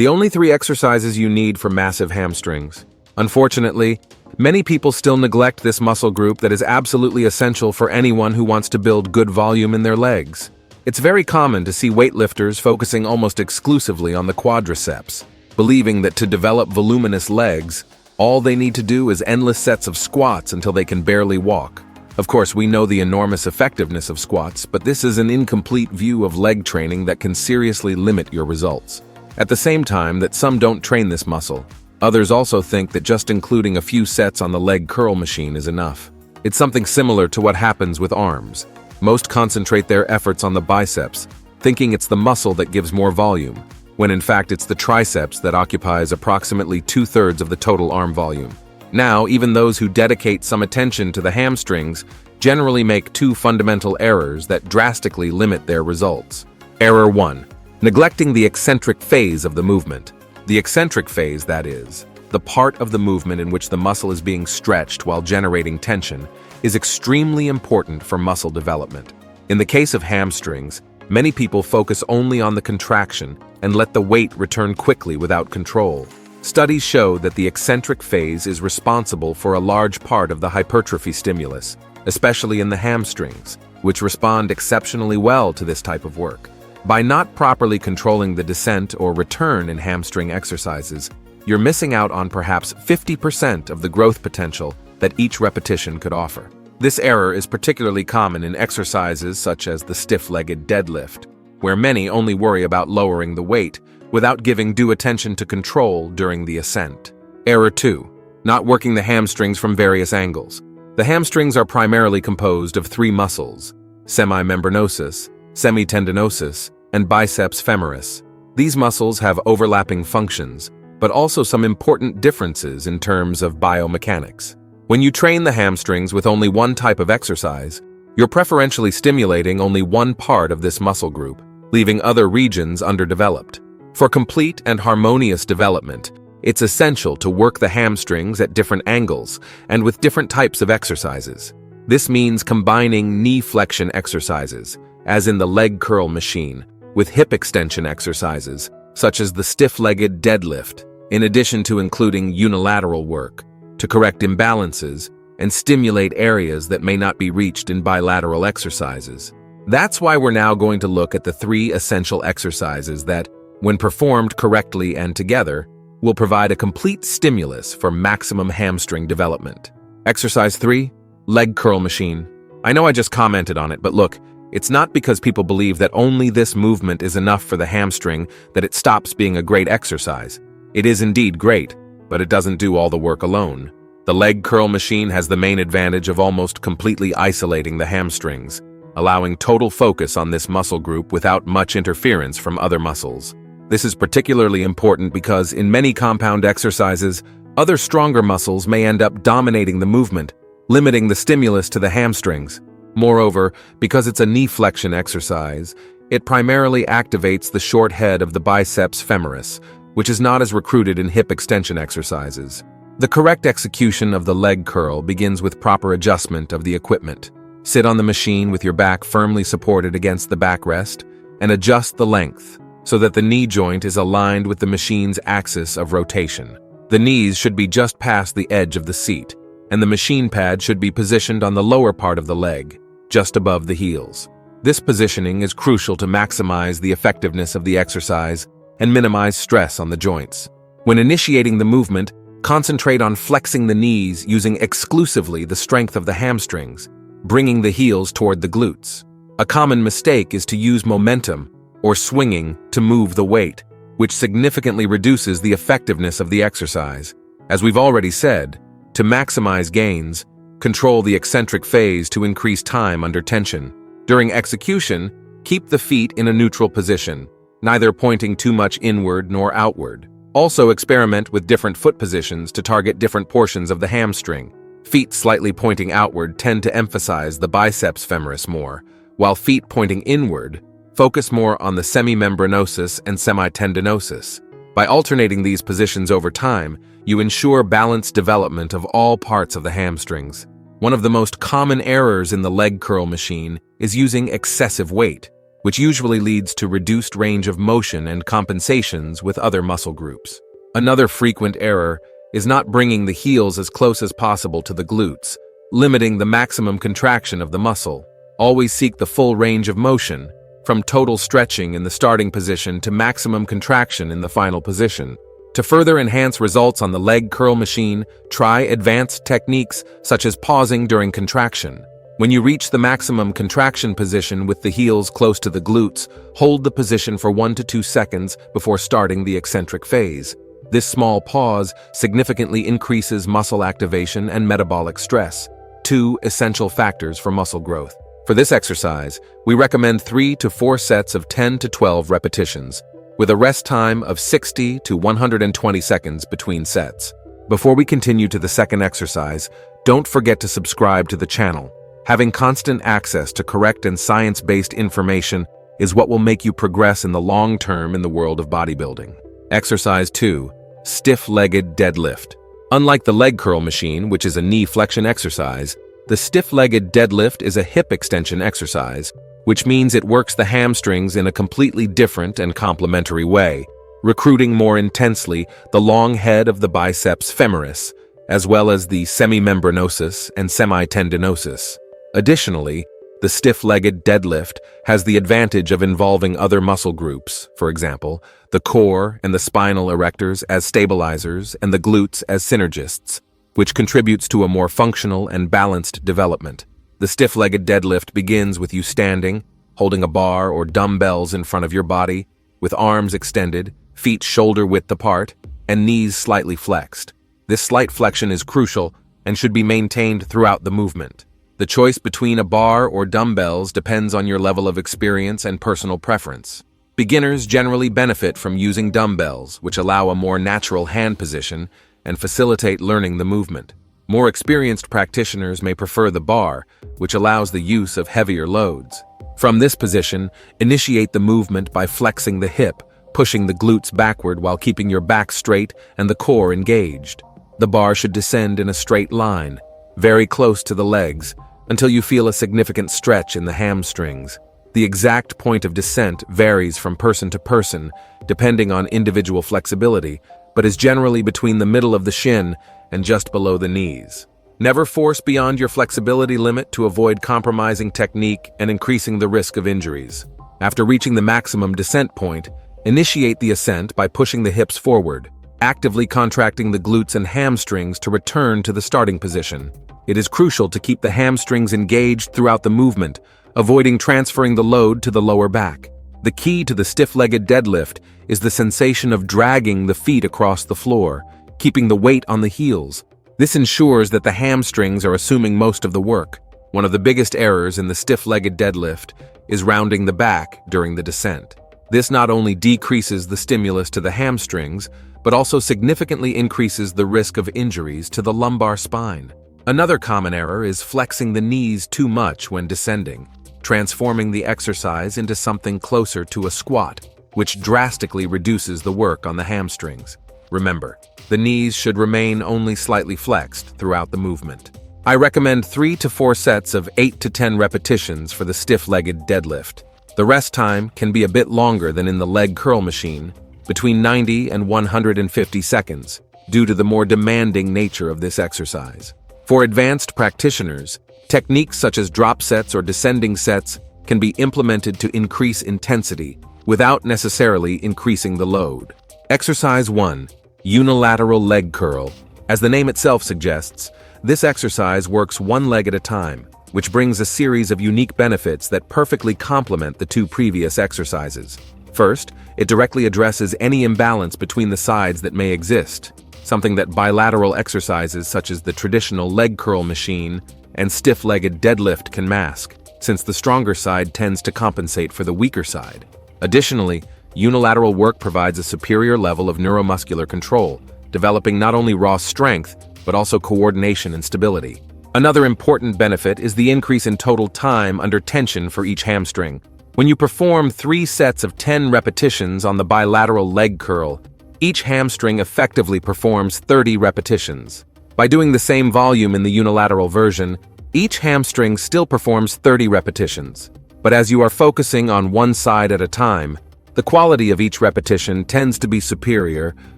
The only 3 exercises you need for massive hamstrings. Unfortunately, many people still neglect this muscle group that is absolutely essential for anyone who wants to build good volume in their legs. It's very common to see weightlifters focusing almost exclusively on the quadriceps, believing that to develop voluminous legs, all they need to do is endless sets of squats until they can barely walk. Of course, we know the enormous effectiveness of squats, but this is an incomplete view of leg training that can seriously limit your results. At the same time that some don't train this muscle, others also think that just including a few sets on the leg curl machine is enough. It's something similar to what happens with arms. Most concentrate their efforts on the biceps, thinking it's the muscle that gives more volume, when in fact it's the triceps that occupies approximately 2/3 of the total arm volume. Now, even those who dedicate some attention to the hamstrings generally make 2 fundamental errors that drastically limit their results. Error 1. Neglecting the eccentric phase of the movement. The eccentric phase, that is, the part of the movement in which the muscle is being stretched while generating tension, is extremely important for muscle development. In the case of hamstrings, many people focus only on the contraction and let the weight return quickly without control. Studies show that the eccentric phase is responsible for a large part of the hypertrophy stimulus, especially in the hamstrings, which respond exceptionally well to this type of work. By not properly controlling the descent or return in hamstring exercises, you're missing out on perhaps 50% of the growth potential that each repetition could offer. This error is particularly common in exercises such as the stiff-legged deadlift, where many only worry about lowering the weight without giving due attention to control during the ascent. Error 2. Not working the hamstrings from various angles. The hamstrings are primarily composed of 3 muscles: semimembranosus, semitendinosus, and biceps femoris. These muscles have overlapping functions, but also some important differences in terms of biomechanics. When you train the hamstrings with only one type of exercise, you're preferentially stimulating only one part of this muscle group, leaving other regions underdeveloped. For complete and harmonious development, it's essential to work the hamstrings at different angles and with different types of exercises. This means combining knee flexion exercises, as in the leg curl machine, with hip extension exercises, such as the stiff-legged deadlift, in addition to including unilateral work, to correct imbalances and stimulate areas that may not be reached in bilateral exercises. That's why we're now going to look at the 3 essential exercises that, when performed correctly and together, will provide a complete stimulus for maximum hamstring development. Exercise 3, leg curl machine. I know I just commented on it, but look, it's not because people believe that only this movement is enough for the hamstring that it stops being a great exercise. It is indeed great, but it doesn't do all the work alone. The leg curl machine has the main advantage of almost completely isolating the hamstrings, allowing total focus on this muscle group without much interference from other muscles. This is particularly important because in many compound exercises, other stronger muscles may end up dominating the movement, limiting the stimulus to the hamstrings. Moreover, because it's a knee flexion exercise, it primarily activates the short head of the biceps femoris, which is not as recruited in hip extension exercises. The correct execution of the leg curl begins with proper adjustment of the equipment. Sit on the machine with your back firmly supported against the backrest and adjust the length so that the knee joint is aligned with the machine's axis of rotation. The knees should be just past the edge of the seat, and the machine pad should be positioned on the lower part of the leg, just above the heels. This positioning is crucial to maximize the effectiveness of the exercise and minimize stress on the joints. When initiating the movement, concentrate on flexing the knees using exclusively the strength of the hamstrings, bringing the heels toward the glutes. A common mistake is to use momentum or swinging to move the weight, which significantly reduces the effectiveness of the exercise. As we've already said, to maximize gains, control the eccentric phase to increase time under tension. During execution, keep the feet in a neutral position, neither pointing too much inward nor outward. Also experiment with different foot positions to target different portions of the hamstring. Feet slightly pointing outward tend to emphasize the biceps femoris more, while feet pointing inward focus more on the semimembranosus and semitendinosus. By alternating these positions over time, you ensure balanced development of all parts of the hamstrings. One of the most common errors in the leg curl machine is using excessive weight. which usually leads to reduced range of motion and compensations with other muscle groups. Another frequent error is not bringing the heels as close as possible to the glutes, limiting the maximum contraction of the muscle. Always seek the full range of motion, from total stretching in the starting position to maximum contraction in the final position. To further enhance results on the leg curl machine, try advanced techniques such as pausing during contraction. When you reach the maximum contraction position with the heels close to the glutes, hold the position for 1 to 2 seconds before starting the eccentric phase. This small pause significantly increases muscle activation and metabolic stress, two essential factors for muscle growth. For this exercise, we recommend 3 to 4 sets of 10 to 12 repetitions, with a rest time of 60 to 120 seconds between sets. Before we continue to the second exercise, don't forget to subscribe to the channel. Having constant access to correct and science-based information is what will make you progress in the long term in the world of bodybuilding. Exercise 2. Stiff-legged deadlift. Unlike the leg curl machine, which is a knee flexion exercise, the stiff-legged deadlift is a hip extension exercise, which means it works the hamstrings in a completely different and complementary way, recruiting more intensely the long head of the biceps femoris, as well as the semimembranosus and semitendinosus. Additionally, the stiff-legged deadlift has the advantage of involving other muscle groups, for example, the core and the spinal erectors as stabilizers and the glutes as synergists, which contributes to a more functional and balanced development. The stiff-legged deadlift begins with you standing, holding a bar or dumbbells in front of your body, with arms extended, feet shoulder-width apart, and knees slightly flexed. This slight flexion is crucial and should be maintained throughout the movement. The choice between a bar or dumbbells depends on your level of experience and personal preference. Beginners generally benefit from using dumbbells, which allow a more natural hand position and facilitate learning the movement. More experienced practitioners may prefer the bar, which allows the use of heavier loads. From this position, initiate the movement by flexing the hip, pushing the glutes backward while keeping your back straight and the core engaged. The bar should descend in a straight line, very close to the legs, until you feel a significant stretch in the hamstrings. The exact point of descent varies from person to person, depending on individual flexibility, but is generally between the middle of the shin and just below the knees. Never force beyond your flexibility limit to avoid compromising technique and increasing the risk of injuries. After reaching the maximum descent point, initiate the ascent by pushing the hips forward, actively contracting the glutes and hamstrings to return to the starting position. It is crucial to keep the hamstrings engaged throughout the movement, avoiding transferring the load to the lower back. The key to the stiff-legged deadlift is the sensation of dragging the feet across the floor, keeping the weight on the heels. This ensures that the hamstrings are assuming most of the work. One of the biggest errors in the stiff-legged deadlift is rounding the back during the descent. This not only decreases the stimulus to the hamstrings, but also significantly increases the risk of injuries to the lumbar spine. Another common error is flexing the knees too much when descending, transforming the exercise into something closer to a squat, which drastically reduces the work on the hamstrings. Remember, the knees should remain only slightly flexed throughout the movement. I recommend 3 to 4 sets of 8 to 10 repetitions for the stiff-legged deadlift. The rest time can be a bit longer than in the leg curl machine, between 90 and 150 seconds, due to the more demanding nature of this exercise. For advanced practitioners, techniques such as drop sets or descending sets can be implemented to increase intensity without necessarily increasing the load. Exercise 1. Unilateral leg curl. As the name itself suggests, this exercise works one leg at a time, which brings a series of unique benefits that perfectly complement the 2 previous exercises. First, it directly addresses any imbalance between the sides that may exist, something that bilateral exercises such as the traditional leg curl machine and stiff-legged deadlift can mask, since the stronger side tends to compensate for the weaker side. Additionally, unilateral work provides a superior level of neuromuscular control, developing not only raw strength, but also coordination and stability. Another important benefit is the increase in total time under tension for each hamstring. When you perform 3 sets of 10 repetitions on the bilateral leg curl, each hamstring effectively performs 30 repetitions. By doing the same volume in the unilateral version, each hamstring still performs 30 repetitions. But as you are focusing on one side at a time, the quality of each repetition tends to be superior,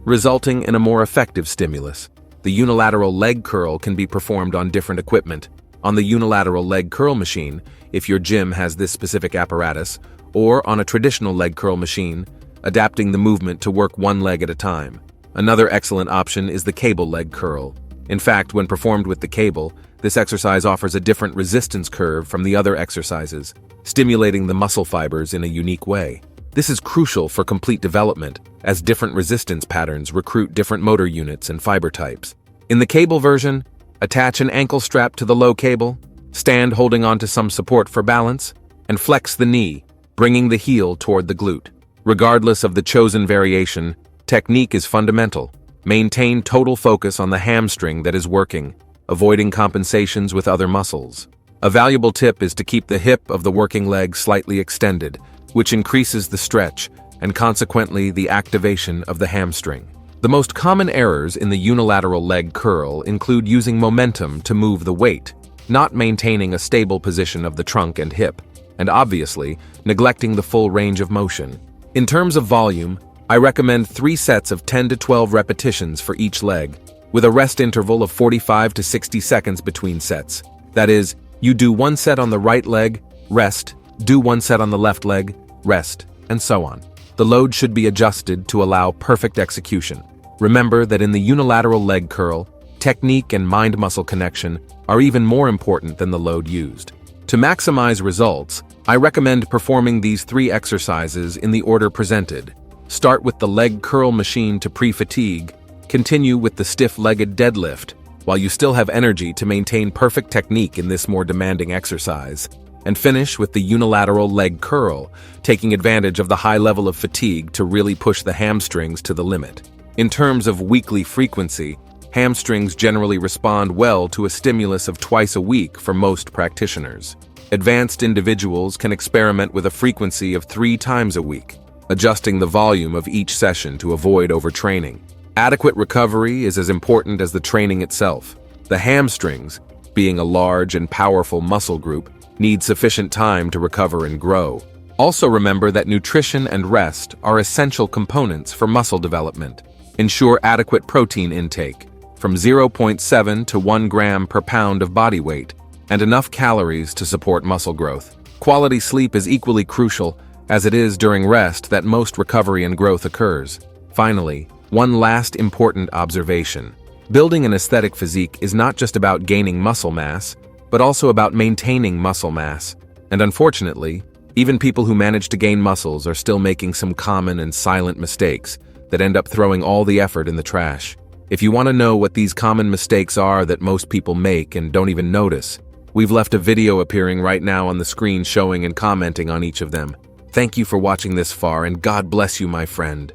resulting in a more effective stimulus. The unilateral leg curl can be performed on different equipment. On the unilateral leg curl machine, if your gym has this specific apparatus, or on a traditional leg curl machine, adapting the movement to work one leg at a time. Another excellent option is the cable leg curl. In fact, when performed with the cable, this exercise offers a different resistance curve from the other exercises, stimulating the muscle fibers in a unique way. This is crucial for complete development, as different resistance patterns recruit different motor units and fiber types. In the cable version, attach an ankle strap to the low cable, stand holding onto some support for balance, and flex the knee, bringing the heel toward the glute. Regardless of the chosen variation, technique is fundamental. Maintain total focus on the hamstring that is working, avoiding compensations with other muscles. A valuable tip is to keep the hip of the working leg slightly extended, which increases the stretch and consequently the activation of the hamstring. The most common errors in the unilateral leg curl include using momentum to move the weight, not maintaining a stable position of the trunk and hip, and obviously, neglecting the full range of motion. In terms of volume, I recommend 3 sets of 10 to 12 repetitions for each leg, with a rest interval of 45 to 60 seconds between sets. That is, you do 1 set on the right leg, rest, do 1 set on the left leg, rest, and so on. The load should be adjusted to allow perfect execution. Remember that in the unilateral leg curl, technique and mind-muscle connection are even more important than the load used. To maximize results, I recommend performing these 3 exercises in the order presented. Start with the leg curl machine to pre-fatigue, continue with the stiff-legged deadlift, while you still have energy to maintain perfect technique in this more demanding exercise, and finish with the unilateral leg curl, taking advantage of the high level of fatigue to really push the hamstrings to the limit. In terms of weekly frequency, hamstrings generally respond well to a stimulus of twice a week for most practitioners. Advanced individuals can experiment with a frequency of 3 times a week, adjusting the volume of each session to avoid overtraining. Adequate recovery is as important as the training itself. The hamstrings, being a large and powerful muscle group, need sufficient time to recover and grow. Also remember that nutrition and rest are essential components for muscle development. Ensure adequate protein intake, from 0.7 to 1 gram per pound of body weight, and enough calories to support muscle growth. Quality sleep is equally crucial, as it is during rest that most recovery and growth occurs. Finally, one last important observation. Building an aesthetic physique is not just about gaining muscle mass, but also about maintaining muscle mass. And unfortunately, even people who manage to gain muscles are still making some common and silent mistakes that end up throwing all the effort in the trash. If you want to know what these common mistakes are that most people make and don't even notice, we've left a video appearing right now on the screen showing and commenting on each of them. Thank you for watching this far, and God bless you, my friend.